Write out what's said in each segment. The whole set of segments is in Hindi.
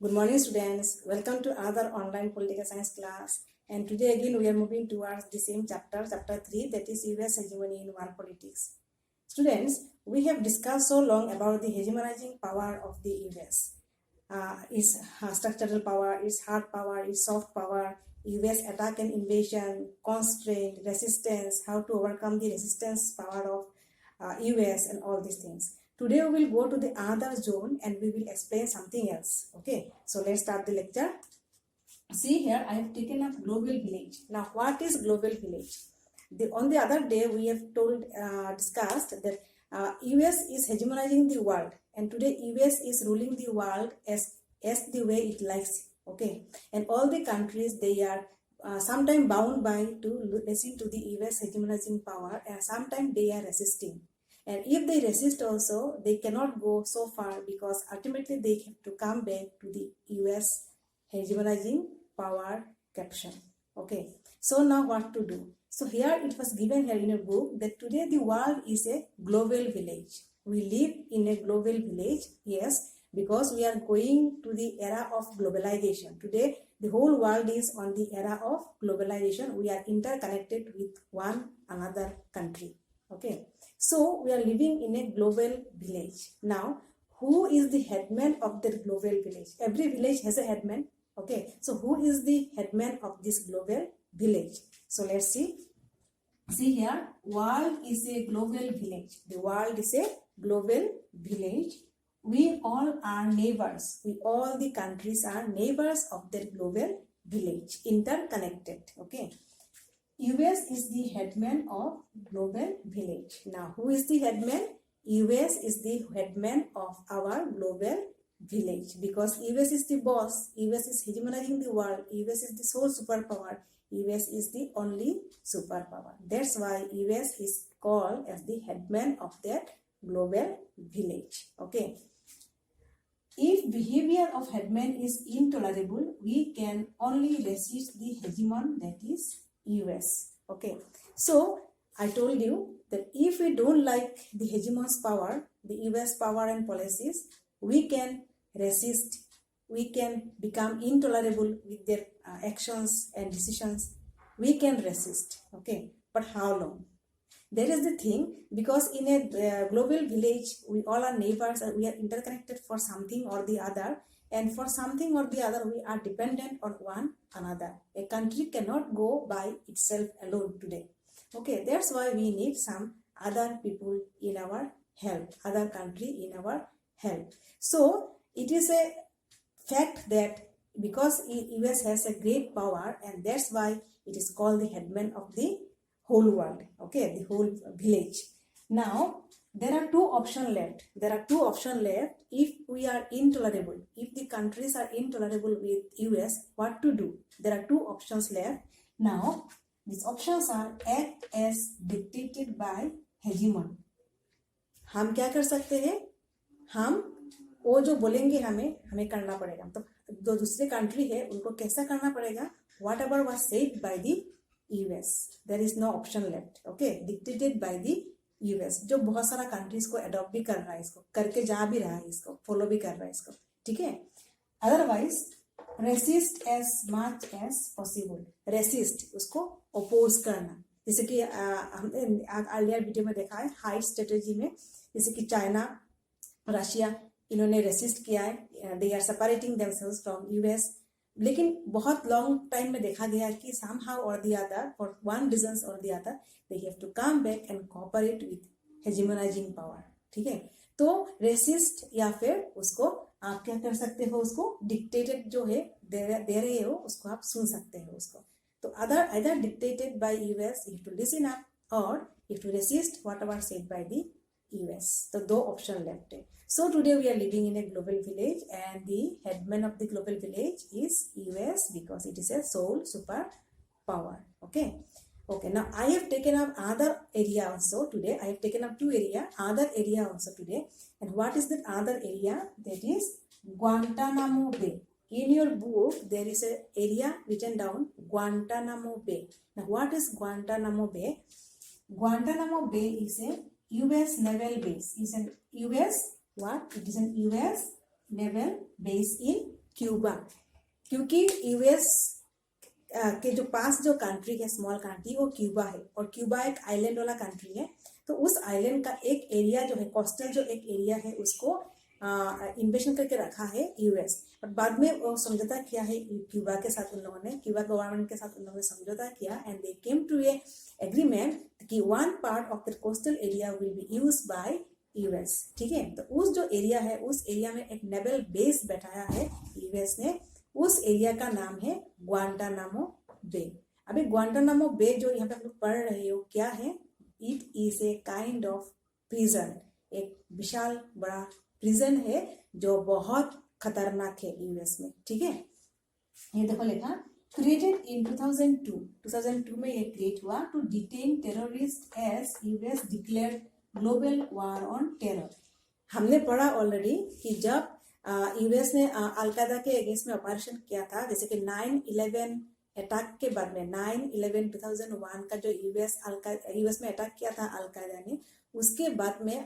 Good morning, students. Welcome to another online political science class. And today again we are moving towards the same chapter 3, that is US hegemony in world politics. Students, we have discussed so long about the hegemonizing power of the US. Its structural power, its hard power, its soft power, US attack and invasion, constraint, resistance, how to overcome the resistance power of US and all these things. Today we will go to the other zone and we will explain something else. Okay, so let's start the lecture. See here, I have taken up global village. Now, what is global village? On the other day, we have discussed that US is hegemonizing the world, and today US is ruling the world as the way it likes. Okay, and all the countries, they are sometimes bound by to listen to the US hegemonizing power, and sometimes they are resisting. And if they resist also, they cannot go so far because ultimately they have to come back to the US hegemonizing power caption. Okay, so now what to do? So here it was given here in a book that today the world is a global village. We live in a global village, yes, because we are going to the era of globalization. Today the whole world is on the era of globalization. We are interconnected with one another country. Okay, so we are living in a global village. Now, who is the headman of the global village? Every village has a headman. Okay, so who is the headman of this global village? So let's see. See here, world is a global village. The world is a global village. We all are neighbors. All the countries are neighbors of the global village, interconnected. Okay. US is the headman of global village. Now, who is the headman? US is the headman of our global village because US is the boss. US is hegemonizing the world. US is the sole superpower. US is the only superpower. That's why US is called as the headman of that global village. Okay. If behavior of headman is intolerable, we can only resist the hegemon, that is US. Okay, so I told you that if we don't like the hegemon's power, the US power and policies, we can resist, we can become intolerable with their actions and decisions. We can resist. Okay, but how long? That is the thing, because in a global village, we all are neighbors and we are interconnected for something or the other. And for something or the other, we are dependent on one another. A country cannot go by itself alone today. Okay, that's why we need some other people in our help, other country in our help. So it is a fact that because US has a great power, and that's why it is called the headman of the whole world. Okay, the whole village. Now, there are two options left. If we are intolerable, if the countries are intolerable with US, what to do? There are two options left. Now, these options are act as dictated by hegemon. हम क्या कर सकते हैं? हम वो जो बोलेंगे हमें करना पड़ेगा. तो जो दूसरे कंट्री है उनको कैसा करना पड़ेगा? Whatever was said by the US. There is no option left. Okay, dictated by the US, जो बहुत सारा कंट्रीज को अडॉप्ट भी कर रहा है, इसको करके जा भी रहा है, इसको फॉलो भी कर रहा है इसको. ठीक है. Otherwise resist as much as possible. Resist, उसको ओपोज करना. जैसे कि हमने अर्लियर वीडियो में देखा है हाइट स्ट्रेटेजी में, जैसे कि चाइना, रशिया, इन्होंने रेसिस्ट किया है. They are separating themselves from US. लेकिन बहुत लॉन्ग टाइम में देखा गया कि somehow or the other, for one reasons or the other, they have to come back and cooperate with hegemonizing power. ठीक है. तो रेसिस्ट या फिर उसको आप क्या कर सकते हो, उसको डिक्टेटेड जो है दे रहे हो उसको आप सुन सकते हो उसको. तो either dictated by US, you have to listen up, or you have to resist whatever said by the US. तो दो ऑप्शन लेफ्ट है. So today we are living in a global village, and the headman of the global village is US because it is a sole superpower. Okay. Now I have taken up other area also today. I have taken up other area also today. And what is that other area? That is Guantanamo Bay. In your book there is a area written down, Guantanamo Bay. Now what is Guantanamo Bay? Guantanamo Bay is a US naval base. Is an US what? It is an US naval base in Cuba, क्योंकि यूएस के जो पास जो कंट्री है, स्मॉल कंट्री, वो क्यूबा है, और क्यूबा एक आइलैंड वाला कंट्री है। तो उस आइलैंड का एक एरिया जो है, कोस्टल जो एक एरिया है, उसको इन्वेशन करके रखा है यूएस। और बाद में वो समझौता किया है क्यूबा के साथ, उन लोगों ने, क्यूबा गवर्नमेंट के साथ उन लोगों ने समझौता किया, and they came to a agreement कि one part of the coastal area will be use by US. ठीक है, तो उस जो एरिया है, उस एरिया में एक नेवल बेस बैठाया है यूएस ने। उस एरिया का नाम है ग्वांटानामो बे। अभी ग्वांटानामो बे जो यहाँ पे आप लोग पढ़ रहे हो, क्या है? It is a kind of prison, एक विशाल बड़ा प्रिजन है जो बहुत खतरनाक है यूएस में। ठीक है, ये देखो लिखा, क्रिएटेड इन 2002 में ये क्रिएट हुआ to detain terrorist as US declared global war on terror. हमने पढ़ा ऑलरेडी कि जब यूएस ने अलकायदा के अगेंस्ट में ऑपरेशन किया था, जैसे कि 9/11 अटैक के बाद में, 9/11/2001 का जो यूएस में अटैक किया था अलकायदा ने, उसके बाद में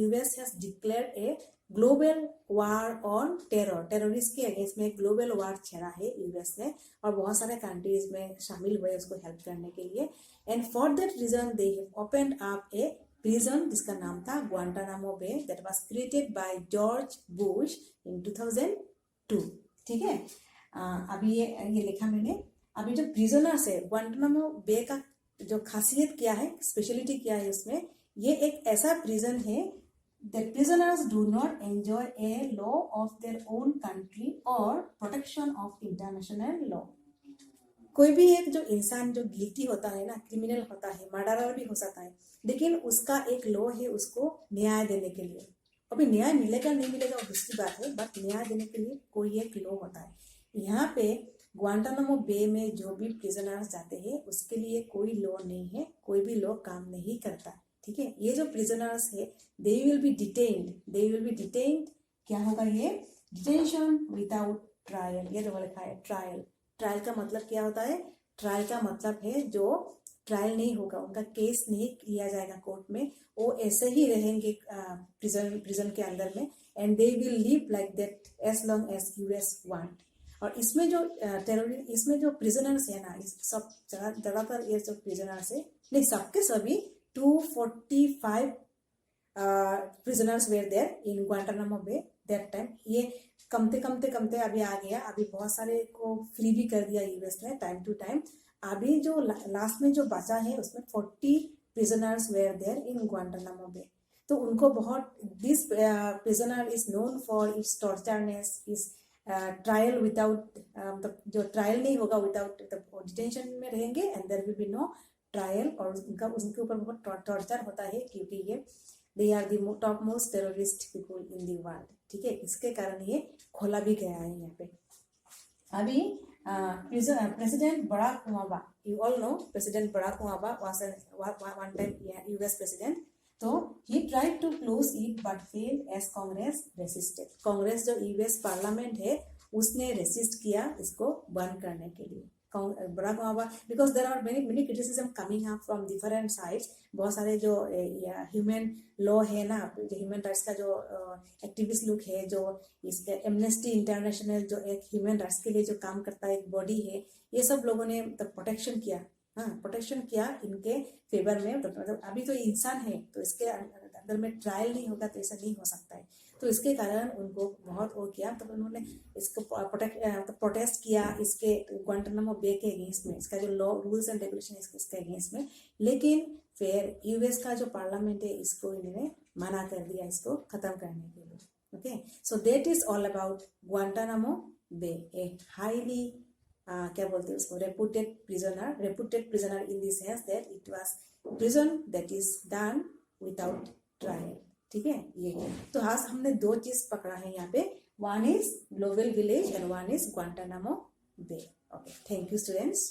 US has declared a global war on terror. Terrorist के अगेंस्ट में ग्लोबल वार छेड़ा है यूएस ने, और बहुत सारे कंट्रीज में शामिल हुए उसको हेल्प करने के लिए। And for that reason they have opened up a prison जिसका नाम था Guantanamo bay, that was created by George Bush in 2002। ठीक है, अभी ये लिखा मैंने। अभी जो प्रिजनर्स है, ग्वांटानामो बे का जो खासियत क्या है, स्पेशलिटी क्या है उसमें, ये एक ऐसा प्रिजन है that prisoners do not enjoy a law of their own country or protection of international law। कोई भी एक जो इंसान जो गिल्टी होता है ना, क्रिमिनल होता है, मर्डरर भी हो सकता है, लेकिन उसका एक लॉ है उसको न्याय देने के लिए। अभी न्याय मिलेगा नहीं मिलेगा वो दूसरी बात है, बट न्याय देने के लिए कोई एक लॉ होता है। यहाँ पे ग्वांटानामो बे में जो भी प्रिजनर्स जाते हैं उसके लिए कोई लॉ नहीं है, कोई भी लॉ काम नहीं करता। ठीक है, ये जो प्रिजनर्स है दे विल बी डिटेन्ड। क्या होगा ये? Detention without trial. ये जो लिखा है ट्रायल, ट्रायल का मतलब क्या होता है? ट्रायल का मतलब है जो ट्रायल नहीं होगा, उनका केस नहीं लिया जाएगा कोर्ट में, वो ऐसे ही रहेंगे प्रिजन के अंदर में, and they will live like that as long as US want. और इसमें जो इसमें जो प्रिजनर्स है ना, इस सब ज्यादातर ये जो प्रिजनर्स है, नहीं सबके सभी 245 prisoners were there in Guantanamo Bay that time। ये कमते अभी आ गया, अभी बहुत सारे को फ्री भी कर दिया यूएस ने टाइम टू टाइम। अभी जो लास्ट में जो बचा है उसमें 40 prisoners were there in Guantanamo Bay। तो उनको बहुत, this prisoner is known for its torturedness, is trial without, जो ट्रायल नहीं होगा, विदाउट डिटेंशन में रहेंगे, and there will be no trial, और उनके ऊपर बहुत टॉर्चर होता है, क्योंकि ये they are the top most terrorist people in the world. ठीक है, इसके कारण ये खोला भी गया है यहाँ पे। अभी president Barack Obama, you all know president Barack Obama was one time US president. तो he tried to close it but failed as Congress resisted. Congress जो यूएस पार्लियामेंट है उसने रेसिस्ट किया इसको बंद करने के लिए। Barack Obama, because there are many criticism coming up from different sides. बहुत सारे जो ह्यूमन लॉ है ना, जो ह्यूमन राइट्स का जो एक्टिविस्ट लोग है, जो इसके एमनेस्टी इंटरनेशनल जो एक ह्यूमन राइट्स के लिए जो काम करता है एक बॉडी है, ये सब लोगों ने प्रोटेक्शन किया, प्रोटेक्शन किया इनके फेवर में। मतलब अभी तो इंसान है तो इसके अंदर में ट्रायल नहीं होगा तो ऐसा नहीं हो सकता है। तो इसके कारण उनको बहुत वो किया, तो उन्होंने इसको प्रोटेस्ट किया इसके ग्वांटानामो बे के अगेंस्ट में, इसका जो लॉ रूल्स एंड रेगुलेशन इसके अगेंस्ट में। लेकिन फिर यूएस का जो पार्लियामेंट है इसको इन्होंने मना कर दिया इसको खत्म करने के लिए। Okay, so that is all about Guantanamo bay, a highly क्या बोलते हैं उसको, reputed prisoner in the sense that it was prison that is done without trial. ठीक है, ये तो आज हमने दो चीज पकड़ा है यहाँ पे, one is global village and one is Guantanamo bay. Okay, thank you students.